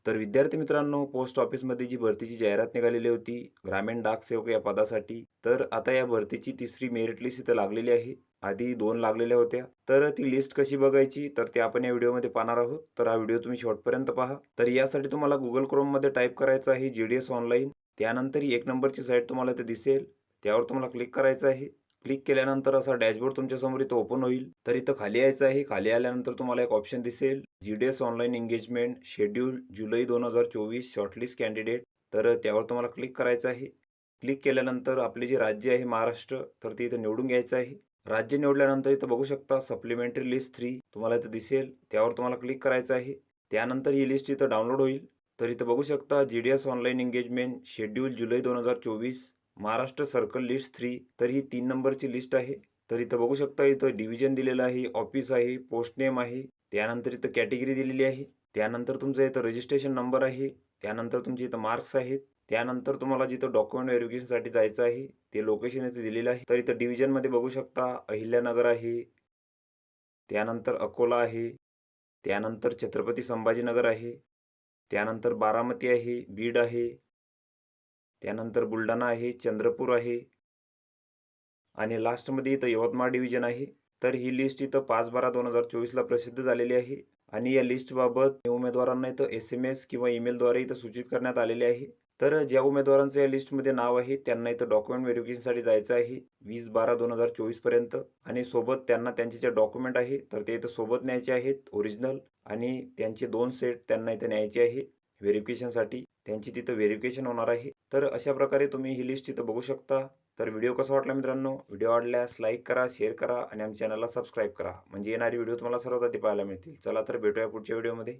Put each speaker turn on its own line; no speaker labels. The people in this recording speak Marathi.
तर विद्यार्थी मित्रांनो, पोस्ट ऑफिसमध्ये जी भरतीची जाहिरात निघालेली होती, ग्रामीण डाक सेवक या पदासाठी, तर आता या भरतीची तिसरी मेरिट लिस्ट इथं लागलेली आहे. आधी 2 लागलेल्या होत्या. तर ती लिस्ट कशी बघायची, तर ते आपण या व्हिडिओमध्ये पाहणार आहोत. तर हा व्हिडिओ तुम्ही शेवटपर्यंत पहा. तर यासाठी तुम्हाला Google Chromeमध्ये टाईप करायचं आहे GDS ऑनलाईन. त्यानंतर ही 1 नंबरची साईट तुम्हाला इथे दिसेल. त्यावर तुम्हाला क्लिक करायचं आहे. क्लिक केल्यानंतर असा डॅशबोर्ड तुमच्यासमोर इथं ओपन होईल. तर इथं खाली यायचं आहे. खाली आल्यानंतर तुम्हाला एक ऑप्शन दिसेल GDS ऑनलाईन एंगेजमेंट शेड्यूल जुलै 2024 शॉर्टलिस्ट कॅन्डिडेट. तर त्यावर तुम्हाला क्लिक करायचं आहे. क्लिक केल्यानंतर आपले जे राज्य आहे महाराष्ट्र, तर ते इथं निवडून घ्यायचं आहे. राज्य निवडल्यानंतर इथं बघू शकता सप्लिमेंटरी लिस्ट 3 तुम्हाला इथं दिसेल. त्यावर तुम्हाला क्लिक करायचं आहे. त्यानंतर ही लिस्ट इथं डाउनलोड होईल. तर इथं बघू शकता GDS ऑनलाईन एंगेजमेंट शेड्यूल जुलै 2024 महाराष्ट्र सर्कल लिस्ट 3. तर ही 3 नंबरची लिस्ट आहे. तर इथं बघू शकता इथं डिव्हिजन दिलेलं आहे, ऑफिस आहे, पोस्ट नेम आहे. त्यानंतर इथं कॅटेगरी दिलेली आहे. त्यानंतर तुमचा इथं रजिस्ट्रेशन नंबर आहे. त्यानंतर तुमचे इथं मार्क्स आहेत. त्यानंतर तुम्हाला जिथं डॉक्युमेंट व्हेरिफिकेशनसाठी जायचं आहे, ते लोकेशन इथे दिलेलं आहे. तर इथं डिव्हिजनमध्ये बघू शकता अहिल्यानगर आहे, त्यानंतर अकोला आहे, त्यानंतर छत्रपती संभाजीनगर आहे, त्यानंतर बारामती आहे, बीड आहे, त्यानंतर बुलढाणा आहे, चंद्रपूर आहे आणि लास्टमध्ये इथं यवतमाळ डिव्हिजन आहे. तर ही लिस्ट इथं 5/12/2024 ला प्रसिद्ध झालेली आहे आणि या लिस्टबाबत उमेदवारांना इथं SMS किंवा ईमेलद्वारे इथं सूचित करण्यात आलेले आहे. तर ज्या उमेदवारांचं या लिस्टमध्ये नाव आहे त्यांना इथं डॉक्युमेंट व्हेरिफिकेशनसाठी जायचं आहे 20/12/2024 पर्यंत आणि सोबत त्यांना त्यांचे जे डॉक्युमेंट आहे तर ते इथं सोबत न्यायचे आहेत ओरिजिनल आणि त्यांचे 2 सेट त्यांना इथं न्यायचे आहे व्हेरिफिकेशनसाठी. त्यांची तिथं व्हेरिफिकेशन होणार आहे. तर अशा प्रकारे तुम्ही ही लिस्ट इथं बघू शकता. तर व्हिडिओ कसा वाटला मित्रांनो? व्हिडिओ आवडल्यास लाईक करा, शेअर करा आणि आमच्या चॅनलला सबस्क्राईब करा. म्हणजे येणारे व्हिडिओ तुम्हाला सर्वात आधी पाहायला मिळतील. चला तर भेटूया पुढच्या व्हिडिओमध्ये.